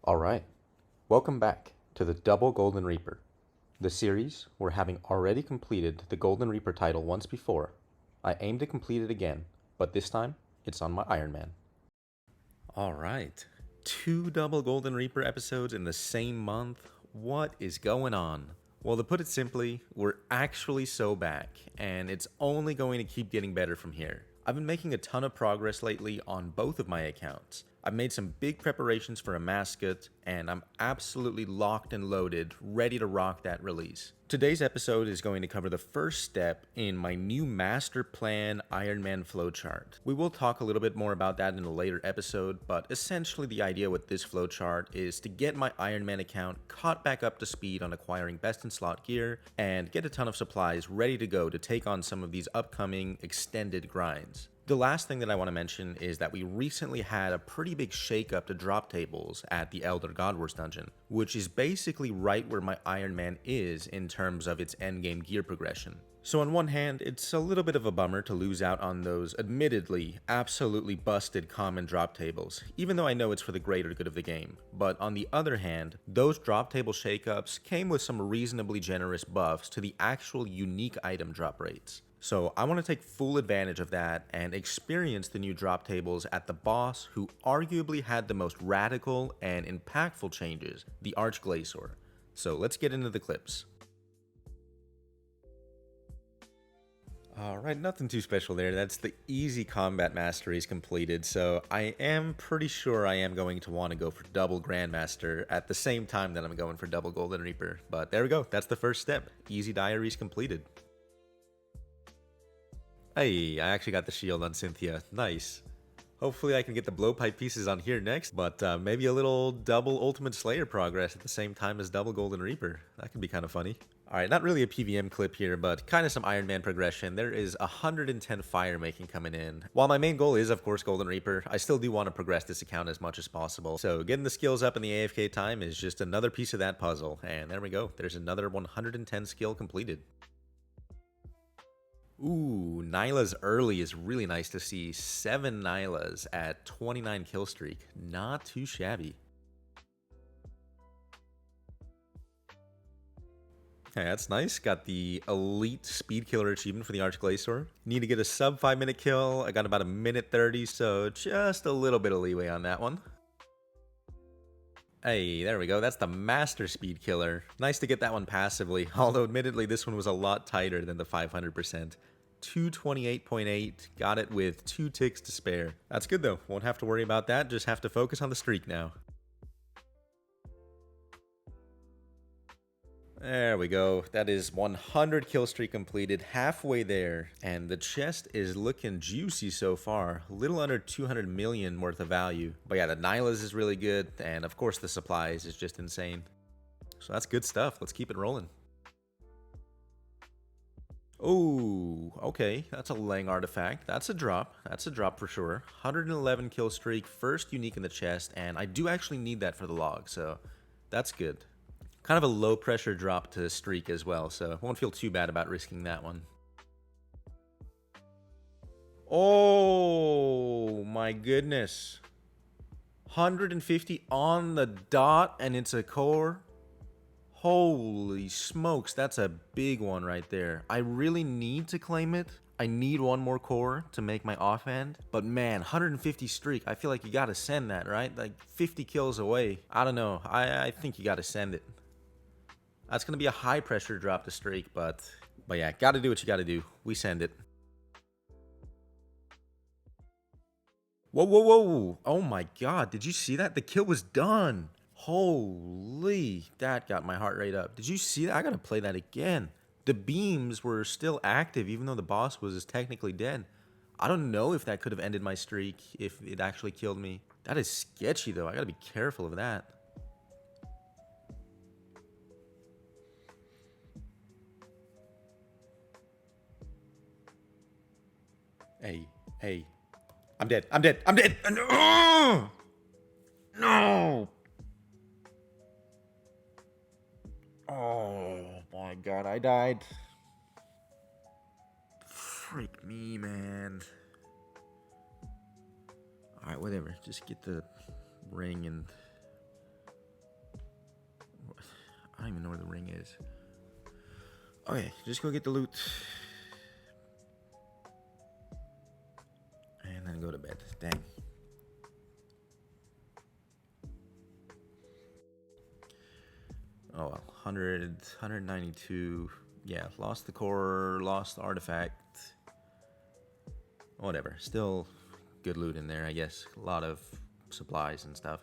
Alright, welcome back to the Double Golden Reaper, the series where, having already completed the Golden Reaper title once before, I aim to complete it again, but this time it's on my Iron Man. Alright, 2 double Golden Reaper episodes in the same month? What is going on? Well, to put it simply, we're actually so back, and it's only going to keep getting better from here. I've been making a ton of progress lately on both of my accounts. I've made some big preparations for a mascot, and I'm absolutely locked and loaded, ready to rock that release. Today's episode is going to cover the first step in my new master plan Iron Man flowchart. We will talk a little bit more about that in a later episode, but essentially the idea with this flowchart is to get my Iron Man account caught back up to speed on acquiring best in slot gear, and get a ton of supplies ready to go to take on some of these upcoming extended grinds. The last thing that I want to mention is that we recently had a pretty big shakeup to drop tables at the Elder God Wars dungeon, which is basically right where my Iron Man is in terms of its endgame gear progression. So on one hand, it's a little bit of a bummer to lose out on those admittedly absolutely busted common drop tables, even though I know it's for the greater good of the game. But on the other hand, those drop table shakeups came with some reasonably generous buffs to the actual unique item drop rates. So I want to take full advantage of that and experience the new drop tables at the boss who arguably had the most radical and impactful changes, the Arch-Glacor. So let's get into the clips. Alright, nothing too special there. That's the easy combat masteries completed, so I am pretty sure I am going to want to go for double grandmaster at the same time that I'm going for double golden reaper. But there we go, that's the first step. Easy diaries completed. Hey, I actually got the shield on Cynthia. Nice. Hopefully I can get the blowpipe pieces on here next, but maybe a little double Ultimate Slayer progress at the same time as double Golden Reaper. That could be kind of funny. Alright, not really a PVM clip here, but kind of some Iron Man progression. There is 110 fire making coming in. While my main goal is, of course, Golden Reaper, I still do want to progress this account as much as possible. So getting the skills up in the AFK time is just another piece of that puzzle. And there we go. There's another 110 skill completed. Ooh, Nyla's early is really nice to see. 7 Nylas at 29 kill streak. Not too shabby. Okay, that's nice. Got the elite speed killer achievement for the Arch-Glacor. Need to get a sub 5-minute kill. I got about a minute 30, so just a little bit of leeway on that one. Hey, there we go. That's the master speed killer. Nice to get that one passively, although admittedly this one was a lot tighter than the 500%. 228.8, got it with 2 ticks to spare. That's good though, won't have to worry about that, just have to focus on the streak now. There we go, that is 100 kill streak completed, halfway there, and the chest is looking juicy so far, a little under 200 million worth of value. But yeah, the Nylas is really good, and of course the supplies is just insane. So that's good stuff, let's keep it rolling. Oh, okay, that's a Lang artifact. That's a drop. That's a drop for sure. 111 kill streak, first unique in the chest, and I do actually need that for the log, so that's good. Kind of a low pressure drop to streak as well, so won't feel too bad about risking that one. Oh my goodness. 150 on the dot, and it's a core. Holy smokes, that's a big one right there. I really need to claim it. I need one more core to make my offhand. But man, 150 streak, I feel like you gotta send that, right? Like 50 kills away. I don't know, I think you gotta send it. That's gonna be a high pressure drop to streak, but yeah, gotta do what you gotta do. We send it. Whoa, whoa, whoa. Oh my god, did you see that? The kill was done. Holy, that got my heart rate up. Did you see that? I gotta play that again. The beams were still active even though the boss was technically dead. I don't know if that could have ended my streak if it actually killed me. That is sketchy though. I gotta be careful of that. Hey, hey. I'm dead. I'm dead. I'm dead. No! No! Oh my god, I died. Freak me, man. Alright, whatever. Just get the ring and don't even know where the ring is. Okay, just go get the loot. And then go to bed. Dang. Oh well, 192. Yeah, lost the core, lost the artifact. Whatever, still good loot in there, I guess. A lot of supplies and stuff.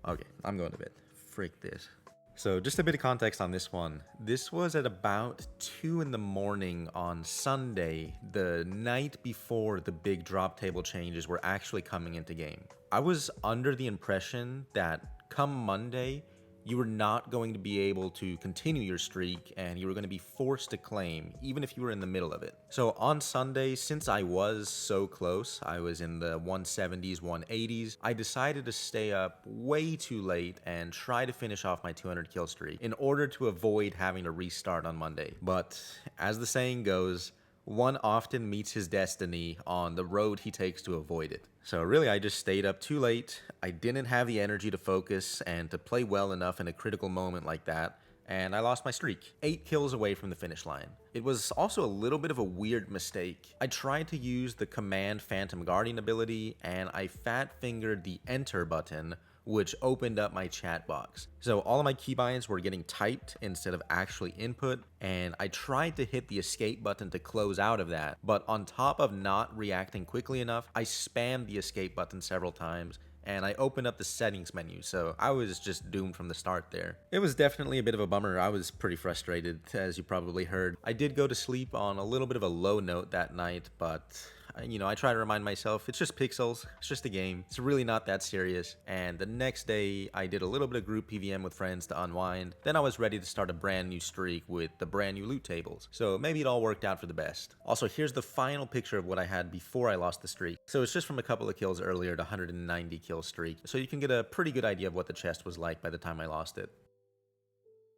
Okay, I'm going to bed. Freak this. So just a bit of context on this one. This was at about 2 in the morning on Sunday, the night before the big drop table changes were actually coming into game. I was under the impression that come Monday, you were not going to be able to continue your streak and you were going to be forced to claim, even if you were in the middle of it. So on Sunday, since I was so close, I was in the 170s, 180s, I decided to stay up way too late and try to finish off my 200 kill streak in order to avoid having to restart on Monday. But as the saying goes, one often meets his destiny on the road he takes to avoid it. So really, I just stayed up too late. I didn't have the energy to focus and to play well enough in a critical moment like that, and I lost my streak. 8 kills away from the finish line. It was also a little bit of a weird mistake. I tried to use the command Phantom Guardian ability, and I fat-fingered the enter button, which opened up my chat box. So all of my keybinds were getting typed instead of actually input, and I tried to hit the escape button to close out of that, but on top of not reacting quickly enough, I spammed the escape button several times, and I opened up the settings menu, so I was just doomed from the start there. It was definitely a bit of a bummer. I was pretty frustrated, as you probably heard. I did go to sleep on a little bit of a low note that night, but you know, I try to remind myself, it's just pixels, it's just a game, it's really not that serious. And the next day, I did a little bit of group PVM with friends to unwind. Then I was ready to start a brand new streak with the brand new loot tables. So maybe it all worked out for the best. Also, here's the final picture of what I had before I lost the streak. So it's just from a couple of kills earlier to 190 kill streak. So you can get a pretty good idea of what the chest was like by the time I lost it.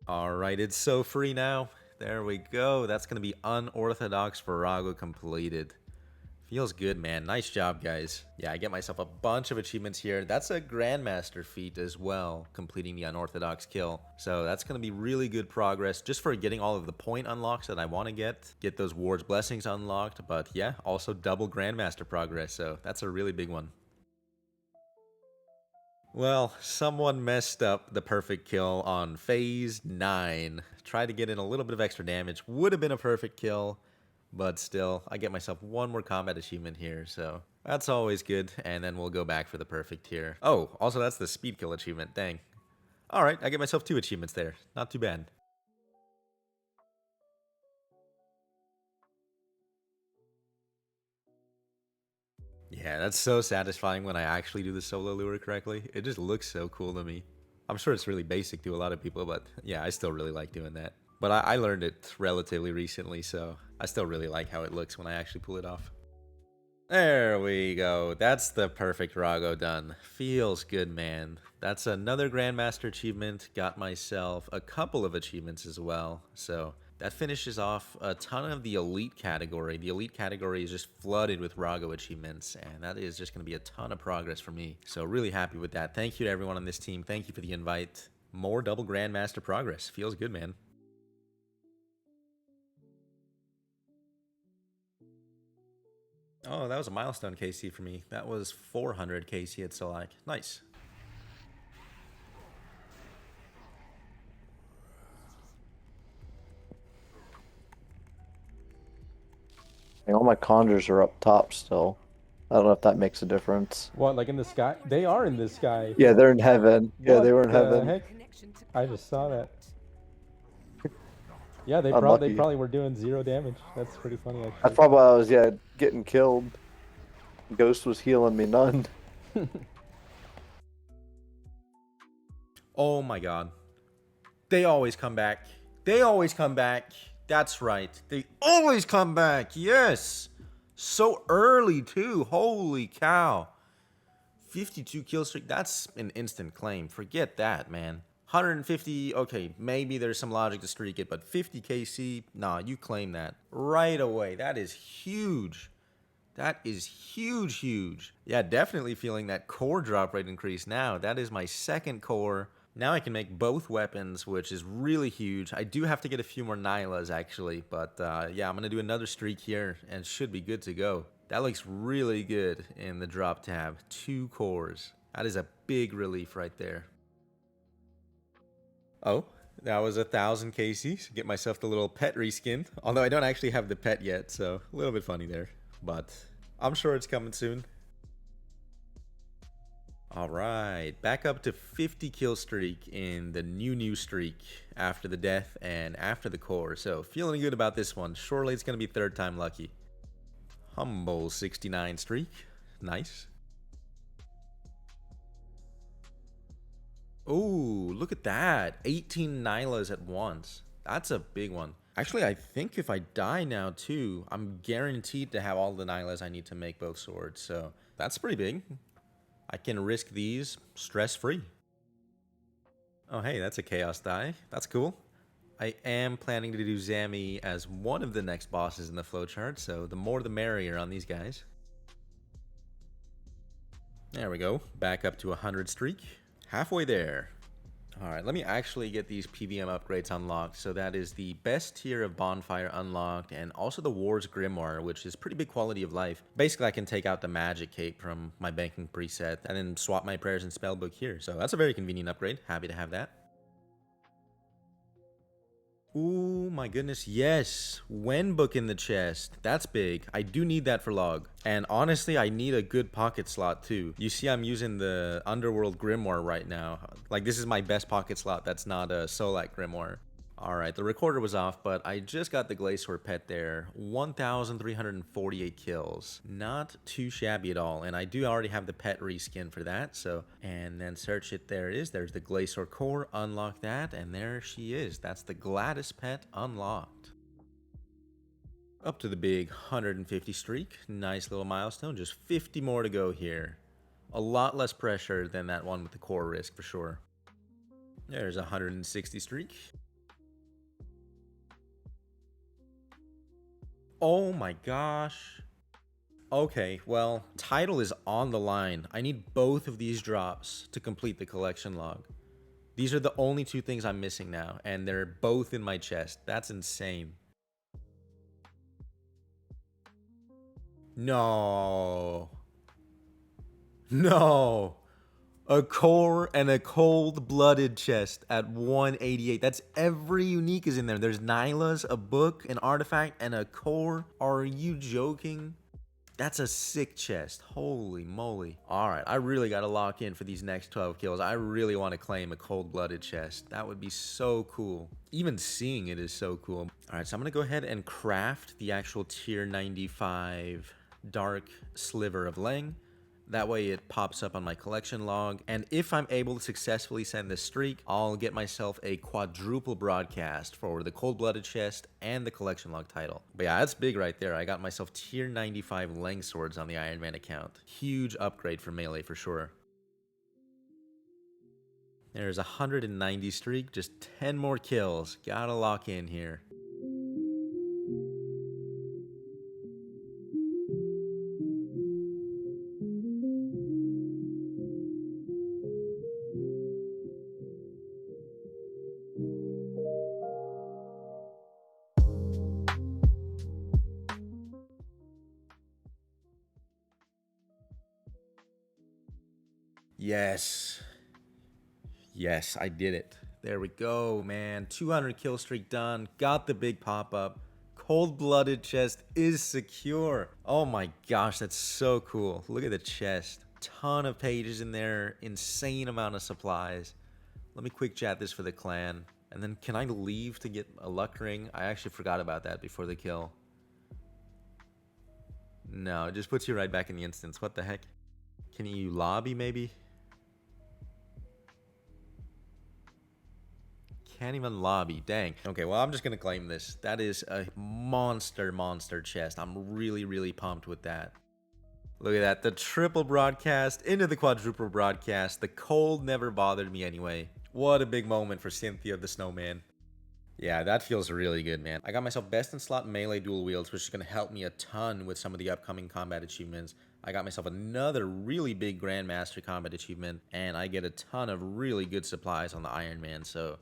Alright, it's so free now. There we go. That's going to be Unorthodox Virago completed. Feels good, man. Nice job, guys. Yeah, I get myself a bunch of achievements here. That's a grandmaster feat as well, completing the unorthodox kill. So that's going to be really good progress just for getting all of the point unlocks that I want to get those Ward's Blessings unlocked. But yeah, also double grandmaster progress. So that's a really big one. Well, someone messed up the perfect kill on phase 9. Tried to get in a little bit of extra damage. Would have been a perfect kill. But still, I get myself one more combat achievement here, so that's always good, and then we'll go back for the perfect here. Oh, also that's the speed kill achievement, dang. Alright, I get myself 2 achievements there, not too bad. Yeah, that's so satisfying when I actually do the solo lure correctly. It just looks so cool to me. I'm sure it's really basic to a lot of people, but yeah, I still really like doing that. But I learned it relatively recently, so I still really like how it looks when I actually pull it off. There we go. That's the perfect Rago done. Feels good, man. That's another Grandmaster achievement. Got myself a couple of achievements as well. So that finishes off a ton of the Elite category. The Elite category is just flooded with Rago achievements, and that is just going to be a ton of progress for me. So really happy with that. Thank you to everyone on this team. Thank you for the invite. More double Grandmaster progress. Feels good, man. Oh, that was a milestone KC for me. That was 400 KC at Solak. Nice. All my conjures are up top still. I don't know if that makes a difference. What, like in the sky? They are in the sky. Yeah, they're in heaven. Yeah, they were in heaven. Heck? I just saw that. Yeah, they probably were doing 0 damage. That's pretty funny, actually. That's probably why I was, yeah, getting killed. Ghost was healing me none. Oh my god. They always come back. They always come back. That's right. They always come back. Yes. So early, too. Holy cow. 52 kill streak. That's an instant claim. Forget that, man. 150, okay, maybe there's some logic to streak it, but 50 KC, nah, you claim that right away. That is huge. That is huge. Yeah, definitely feeling that core drop rate increase now. That is my second core Now I can make both weapons, which is really huge. I do have to get a few more Nylas actually, but yeah, I'm gonna do another streak here and should be good to go. That looks really good in the drop tab. 2 cores. That is a big relief right there. Oh, that was 1,000 KCs. Get myself the little pet reskin. Although I don't actually have the pet yet, so a little bit funny there. But I'm sure it's coming soon. Alright, back up to 50 kill streak in the new streak after the death and after the core. So feeling good about this one. Surely it's going to be 3rd time lucky. Humble 69 streak. Nice. Oh, look at that. 18 Nylas at once. That's a big one. Actually, I think if I die now too, I'm guaranteed to have all the Nylas I need to make both swords. So that's pretty big. I can risk these stress-free. Oh, hey, that's a chaos die. That's cool. I am planning to do Zami as one of the next bosses in the flowchart, so the more the merrier on these guys. There we go. Back up to 100 streak. Halfway there. Alright, let me actually get these PVM upgrades unlocked. So that is the best tier of Bonfire unlocked, and also the War's Grimoire, which is pretty big quality of life. Basically, I can take out the Magic Cape from my banking preset, and then swap my prayers and spellbook here. So that's a very convenient upgrade. Happy to have that. Ooh, my goodness, yes. Wen book in the chest. That's big. I do need that for log. And honestly, I need a good pocket slot too. You see I'm using the Underworld Grimoire right now. Like, this is my best pocket slot that's not a Solak Grimoire. Alright, the recorder was off, but I just got the Glacor pet there. 1,348 kills. Not too shabby at all. And I do already have the pet reskin for that, so... And then search it, there it is. There's the Glacor core, unlock that, and there she is. That's the Gladys pet unlocked. Up to the big 150 streak. Nice little milestone. Just 50 more to go here. A lot less pressure than that one with the core risk, for sure. There's a 160 streak. Oh my gosh. Okay, well, title is on the line. I need both of these drops to complete the collection log. These are the only 2 things I'm missing now, and they're both in my chest. That's insane. No. No. A core and a cold-blooded chest at 188. That's every unique is in there. There's Nylas, a book, an artifact, and a core. Are you joking? That's a sick chest. Holy moly. Alright, I really gotta lock in for these next 12 kills. I really want to claim a cold-blooded chest. That would be so cool. Even seeing it is so cool. Alright, so I'm gonna go ahead and craft the actual tier 95 dark sliver of Leng. That way it pops up on my collection log, and if I'm able to successfully send this streak, I'll get myself a quadruple broadcast for the cold-blooded chest and the collection log title. But yeah, that's big right there. I got myself tier 95 Leng swords on the Iron Man account. Huge upgrade for melee for sure. There's a 190 streak, just 10 more kills. Gotta lock in here. Yes. Yes, I did it. There we go, man. 200 kill streak done. Got the big pop-up. Cold-blooded chest is secure. Oh my gosh, that's so cool. Look at the chest. Ton of pages in there. Insane amount of supplies. Let me quick chat this for the clan. And then can I leave to get a luck ring? I actually forgot about that before the kill. No, it just puts you right back in the instance. What the heck? Can you lobby maybe? Can't even lobby. Dang. Okay, well, I'm just gonna claim this. That is a monster chest. I'm really pumped with that. Look at that. The triple broadcast into the quadruple broadcast. The cold never bothered me anyway. What a big moment for Cynthia the Snowman. Yeah, that feels really good, man. I got myself best in slot melee dual wields, which is going to help me a ton with some of the upcoming combat achievements. I got myself another really big grandmaster combat achievement, and I get a ton of really good supplies on the Iron Man, so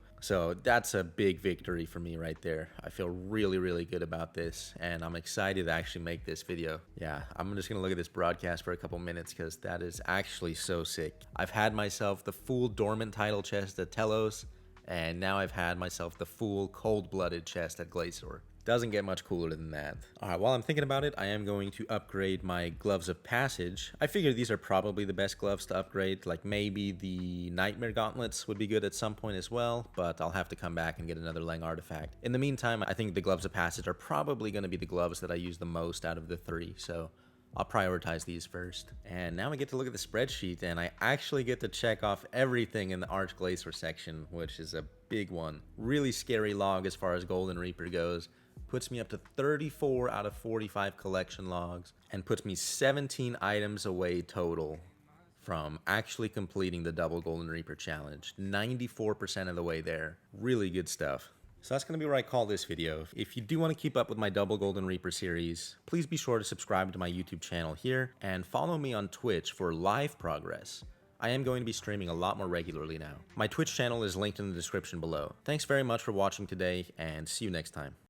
that's a big victory for me right there. I feel really, really good about this, and I'm excited to actually make this video. Yeah, I'm just gonna look at this broadcast for a couple minutes because that is actually so sick. I've had myself the full dormant title chest at Telos, and now I've had myself the full cold-blooded chest at Glacor. Doesn't get much cooler than that. Alright, while I'm thinking about it, I am going to upgrade my gloves of passage. I figure these are probably the best gloves to upgrade, like maybe the nightmare gauntlets would be good at some point as well, but I'll have to come back and get another Lang artifact. In the meantime, I think the gloves of passage are probably going to be the gloves that I use the most out of the three, so I'll prioritize these first. And now we get to look at the spreadsheet, and I actually get to check off everything in the Arch-Glacor section, which is a big one. Really scary log as far as Golden Reaper goes. Puts me up to 34 out of 45 collection logs, and puts me 17 items away total from actually completing the double Golden Reaper challenge. 94% of the way there. Really good stuff. So that's going to be where I call this video. If you do want to keep up with my double Golden Reaper series, please be sure to subscribe to my YouTube channel here and follow me on Twitch for live progress. I am going to be streaming a lot more regularly now. My Twitch channel is linked in the description below. Thanks very much for watching today, and see you next time.